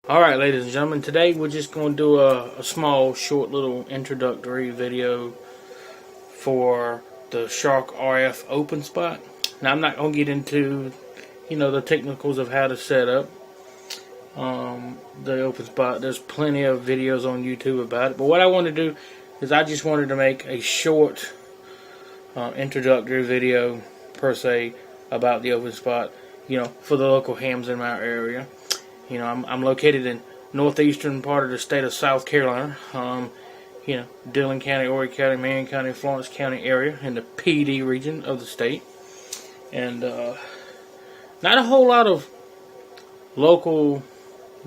Alright, ladies and gentlemen, today we're just going to do a small, short little introductory video for the SharkRF Openspot. Now, I'm not going to get into, the technicals of how to set up the Openspot. There's plenty of videos on YouTube about it. But what I want to do is I just wanted to make a short introductory video, per se, about the Openspot, for the local hams in my area. I'm located in northeastern part of the state of South Carolina. Dillon County, Horry County, Marion County, Florence County area in the PD region of the state. And not a whole lot of local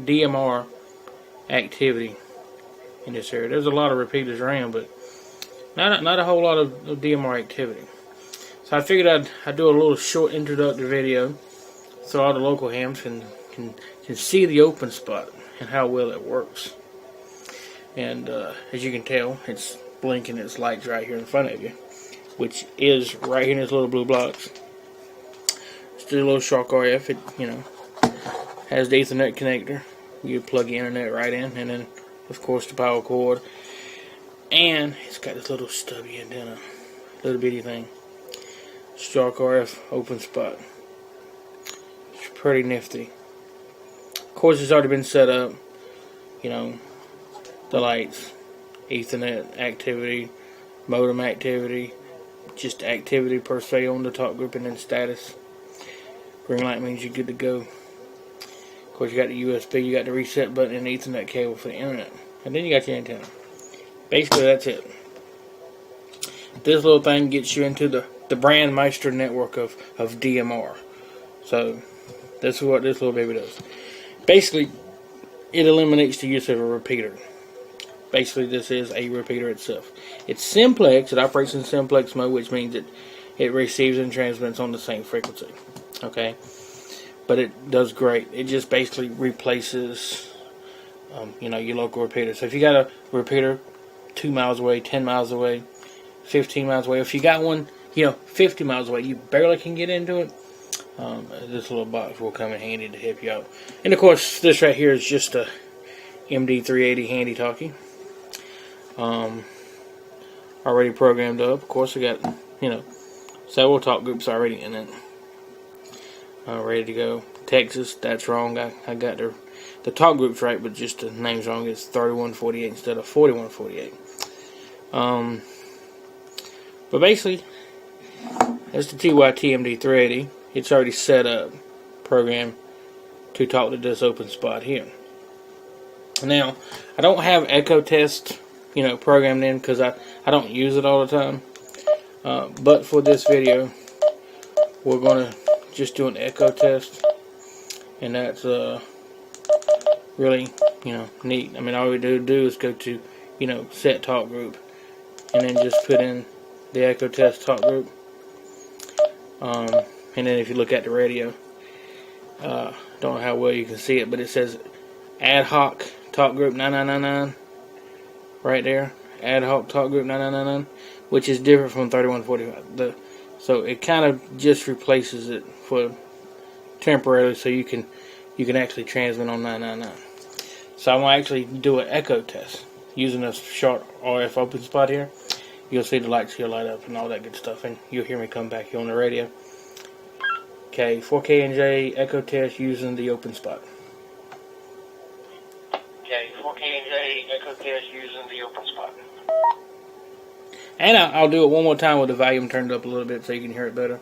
DMR activity in this area. There's a lot of repeaters around, but not a whole lot of DMR activity. So I figured I'd do a little short introductory video so all the local hams can see the Openspot and how well it works. And as you can tell, it's blinking its lights right here in front of you, which is right here in this little blue box. It's the little SharkRF. It has the Ethernet connector. You plug the internet right in, and then of course the power cord. And it's got this little stubby antenna, little bitty thing. SharkRF Openspot. It's pretty nifty. Of course, it's already been set up. The lights, Ethernet activity, modem activity, just activity per se on the talk group, and then status. Green light means you're good to go. Of course, you got the USB, you got the reset button, and the Ethernet cable for the internet, and then you got your antenna. Basically, that's it. This little thing gets you into the Brandmeister network of DMR. So this is what this little baby does. Basically, it eliminates the use of a repeater. Basically, this is a repeater itself. It's simplex. It operates in simplex mode, which means it receives and transmits on the same frequency. Okay? But it does great. It just basically replaces, your local repeater. So if you got a repeater 2 miles away, 10 miles away, 15 miles away, if you got one, 50 miles away, you barely can get into it, this little box will come in handy to help you out. And of course, this right here is just a MD380 handy talkie. Already programmed up. Of course, I got, several talk groups already in it. Ready to go. Texas, that's wrong. I got the talk groups right, but just the name's wrong. It's 3148 instead of 4148. But basically, that's the TYT MD380. It's already set up, programmed to talk to this Openspot here. Now, I don't have echo test, programmed in because I don't use it all the time. But for this video, we're going to just do an echo test. And that's really, neat. I mean, all we do is go to, set talk group. And then just put in the echo test talk group. And then if you look at the radio, don't know how well you can see it, but it says ad hoc talk group 9999 right there. Ad hoc talk group 9999, which is different from 3145. So it kind of just replaces it for temporarily, so you can actually transmit on 999. So I'm gonna actually do an echo test using this SharkRF Openspot here. You'll see the lights here light up and all that good stuff, and you'll hear me come back here on the radio. Okay, 4K&J echo test using the Openspot. Okay, 4K&J echo test using the Openspot. And I'll do it one more time with the volume turned up a little bit so you can hear it better.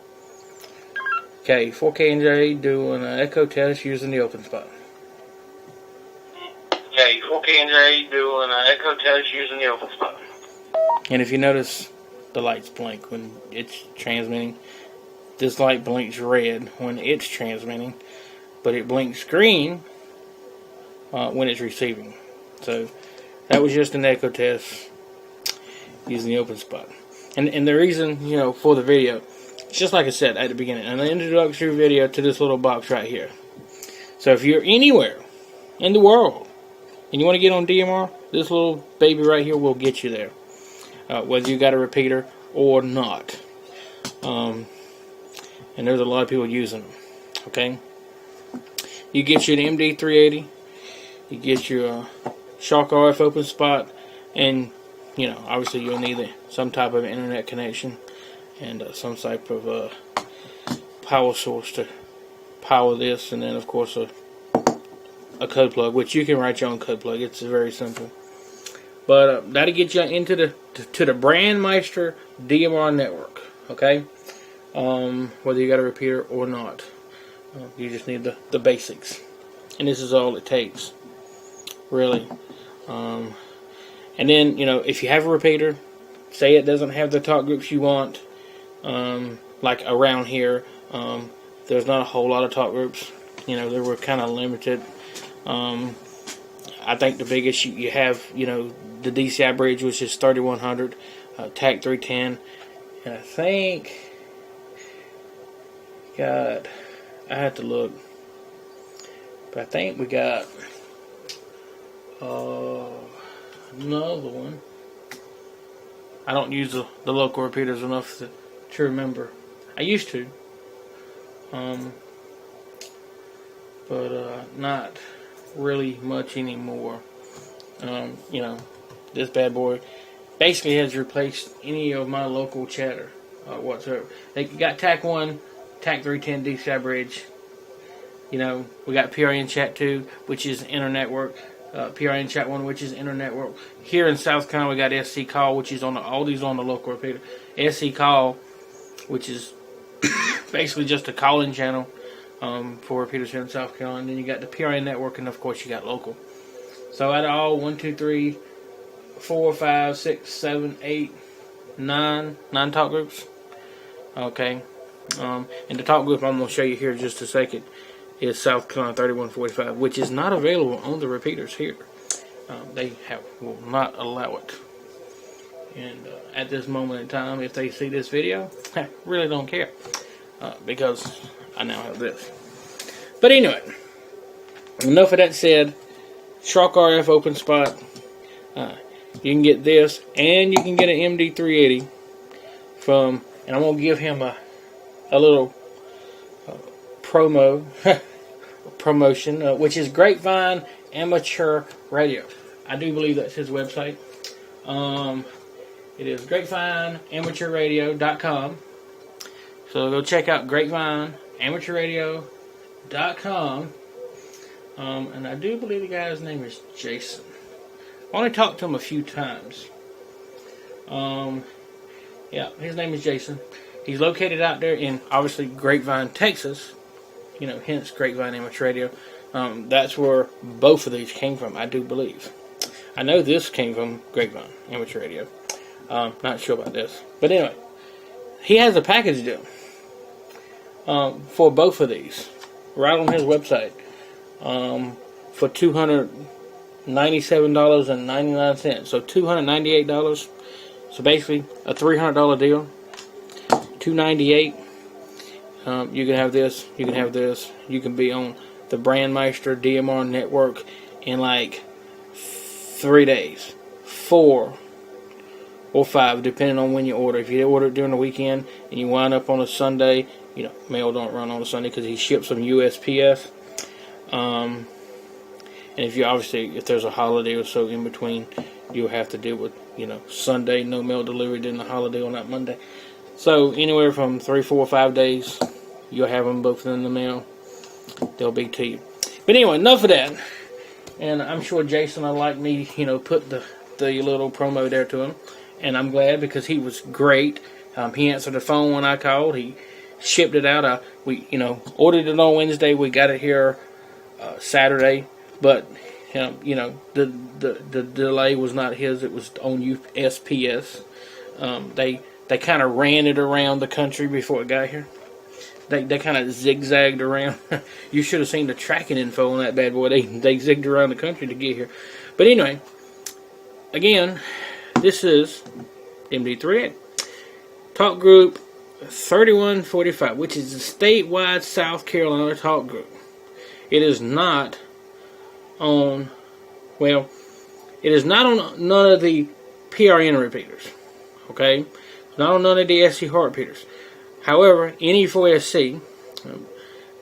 Okay, 4K&J doing an echo test using the Openspot. Okay, 4K&J doing an echo test using the Openspot. And if you notice, the lights blink when it's transmitting. This light blinks red when it's transmitting, but it blinks green when it's receiving. So that was just an echo test using the Openspot. And the reason, for the video, it's just like I said at the beginning, an introductory video to this little box right here. So if you're anywhere in the world and you want to get on DMR, this little baby right here will get you there, whether you got a repeater or not. And there's a lot of people using them. Okay, you get you an MD380, you get your SharkRF open spot, and obviously you'll need some type of internet connection and some type of power source to power this, and then of course a code plug, which you can write your own code plug. It's very simple, but that'll get you into the Brandmeister DMR network. Okay, whether you got a repeater or not, you just need the basics, and this is all it takes, really. And then if you have a repeater, say it doesn't have the talk groups you want, like around here, there's not a whole lot of talk groups. They were kind of limited. I think the biggest you have, the DCI bridge, which is 3100, TAC 310, and I think I have to look, but I think we got another one. I don't use the local repeaters enough to remember. I used to, but not really much anymore. This bad boy basically has replaced any of my local chatter whatsoever. They got TAC 1, TAC 310 DCI bridge. We got PRN Chat 2, which is internetwork. PRN Chat 1, which is internetwork. Here in South Carolina, we got SC Call, which is all these on the local repeater. SC Call, which is basically just a calling channel for repeaters here in South Carolina. And then you got the PRN network, and of course you got local. So out of all 1, 2, 3, 4, 5, 6, 7, 8, 9 talk groups. Okay. And the talk group I'm going to show you here in just a second is South Carolina 3145, which is not available on the repeaters here. They will not allow it. And at this moment in time, if they see this video, I really don't care, because I now have this. But anyway, enough of that said. SharkRF open spot. You can get this, and you can get an MD380 from, and I'm going to give him a little promotion, which is Grapevine Amateur Radio. I do believe that's his website. It is grapevineamateurradio.com. So go check out grapevineamateurradio.com. And I do believe the guy's name is Jason. I only talked to him a few times. Yeah, his name is Jason. He's located out there in, obviously, Grapevine, Texas. Hence Grapevine Amateur Radio. That's where both of these came from, I do believe. I know this came from Grapevine Amateur Radio. Not sure about this. But anyway, he has a package deal for both of these right on his website for $297.99. So $298. So basically a $300 deal. $298. You can have this. You can have this. You can be on the Brandmeister DMR network in like 3 days, 4 or 5, depending on when you order. If you order it during the weekend and you wind up on a Sunday, mail don't run on a Sunday because he ships them USPS. And if there's a holiday or so in between, you'll have to deal with, Sunday, no mail delivery, then the holiday on that Monday. So anywhere from 3, 4, 5 days, you'll have them both in the mail. They'll be to you. But anyway, enough of that. And I'm sure Jason will like me, put the little promo there to him. And I'm glad because he was great. He answered the phone when I called. He shipped it out. We ordered it on Wednesday. We got it here Saturday. But the delay was not his. It was on USPS. They kind of ran it around the country before it got here. They kind of zigzagged around. You should have seen the tracking info on that bad boy. They zigged around the country to get here. But anyway, again, this is MD3 Talk Group 3145, which is a statewide South Carolina talk group. It is not on, it is not on none of the PRN repeaters. Okay? Not on none of the SC Heart repeaters. However, NE4SC,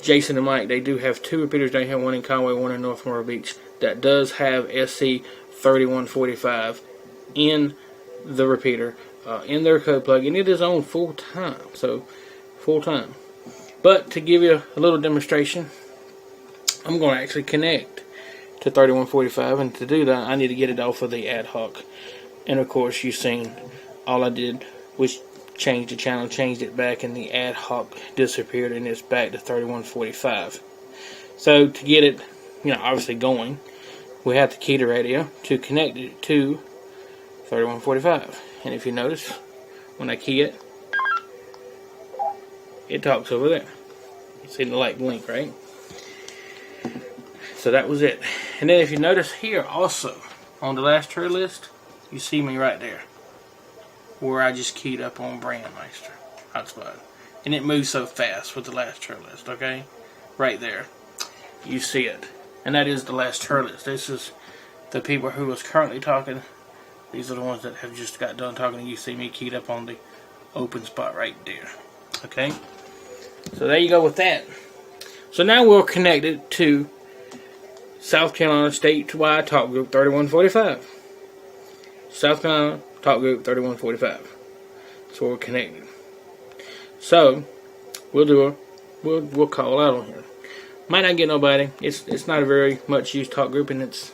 Jason and Mike, they do have 2 repeaters down here, one in Conway, one in North Myrtle Beach, that does have SC3145 in the repeater, in their code plug, and it is on full time. So, full time. But to give you a little demonstration, I'm going to actually connect to 3145, and to do that, I need to get it off of the ad hoc. And of course, you've seen all I did was change the channel, changed it back, and the ad hoc disappeared, and it's back to 3145. So to get it, obviously going, we have to key the radio to connect it to 3145. And if you notice, when I key it, it talks over there. You see the light blink, right? So that was it. And then if you notice here also, on the last trail list, you see me right there, where I just keyed up on Brandmeister hotspot. And it moves so fast with the last trail list, okay? Right there. You see it. And that is the last trail list. This is the people who was currently talking. These are the ones that have just got done talking, and you see me keyed up on the open spot right there. Okay? So there you go with that. So now we'll connect it to South Carolina Statewide Talk Group 3145. South Carolina Talk Group 3145. That's where we're connected. So we'll call out on here. Might not get nobody. It's not a very much used talk group, and it's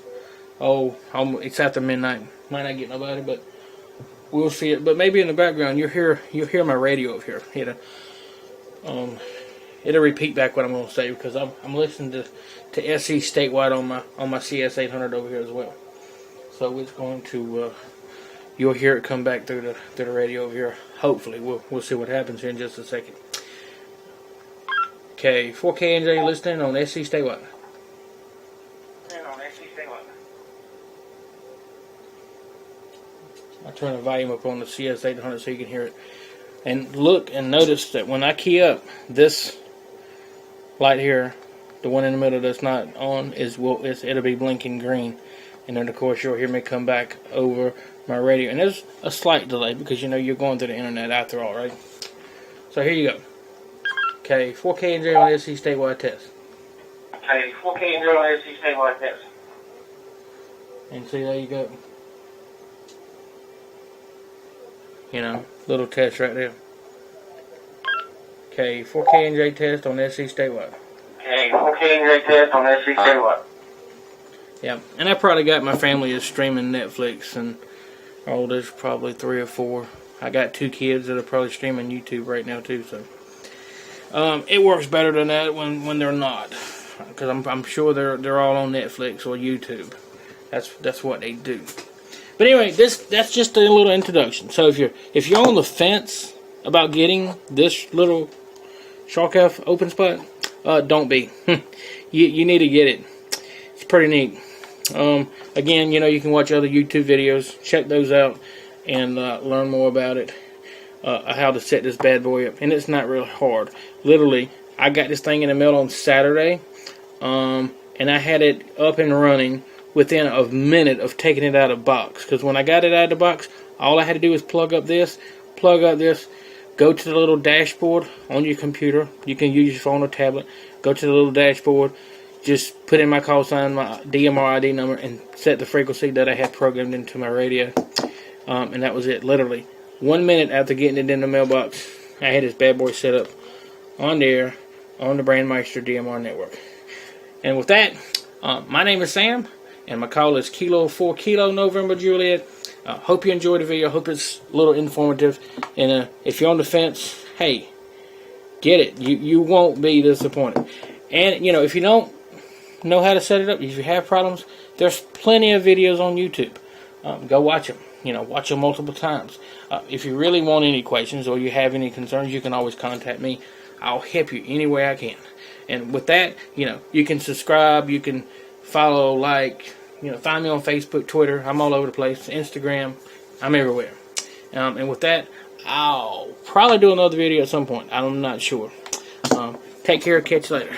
after midnight. Might not get nobody, but we'll see it. But maybe in the background you'll hear my radio up here. It'll repeat back what I'm going to say, because I'm listening to SC statewide on my CS 800 over here as well. So it's going to you'll hear it come back through the radio over here. Hopefully, we'll see what happens here in just a second. Okay, 4KNJ listening on SC statewide. I'll turn the volume up on the CS 800 so you can hear it. And look and notice that when I key up, this light here, the one in the middle that's not on, it'll be blinking green. And then of course you'll hear me come back over my radio. And there's a slight delay because you're going through the internet after all, right? So here you go. Okay, 4KNJ on SC statewide test. Okay, 4KNJ on SC statewide test. And see, there you go. Little test right there. Okay, 4KNJ test on SC statewide. Okay, 4KNJ test on SC statewide. Yeah, and I probably got my family is streaming Netflix, and there's probably 3 or 4. I got 2 kids that are probably streaming YouTube right now too. So it works better than that when they're not, because I'm sure they're all on Netflix or YouTube. That's what they do. But anyway, that's just a little introduction. So if you're on the fence about getting this little SharkRF open spot, don't be. you need to get it. It's pretty neat. Again, you can watch other YouTube videos, check those out, and learn more about it, how to set this bad boy up. And it's not real hard. Literally, I got this thing in the mail on Saturday, and I had it up and running within a minute of taking it out of the box. Because when I got it out of the box, all I had to do was plug up this, go to the little dashboard on your computer. You can use your phone or tablet. Go to the little dashboard, just put in my call sign, my DMR ID number, and set the frequency that I had programmed into my radio. And that was it. Literally 1 minute after getting it in the mailbox, I had this bad boy set up on there on the Brandmeister DMR network. And with that, my name is Sam, and my call is Kilo 4 Kilo November Juliet. Hope you enjoyed the video. Hope it's a little informative. And if you're on the fence, hey, get it. You won't be disappointed. And if you don't know how to set it up, if you have problems, there's plenty of videos on YouTube. Go watch them. Watch them multiple times. If you really want any questions or you have any concerns, you can always contact me. I'll help you any way I can. And with that, you can subscribe, you can follow, find me on Facebook, Twitter. I'm all over the place. Instagram. I'm everywhere. And with that, I'll probably do another video at some point. I'm not sure. Take care. Catch you later.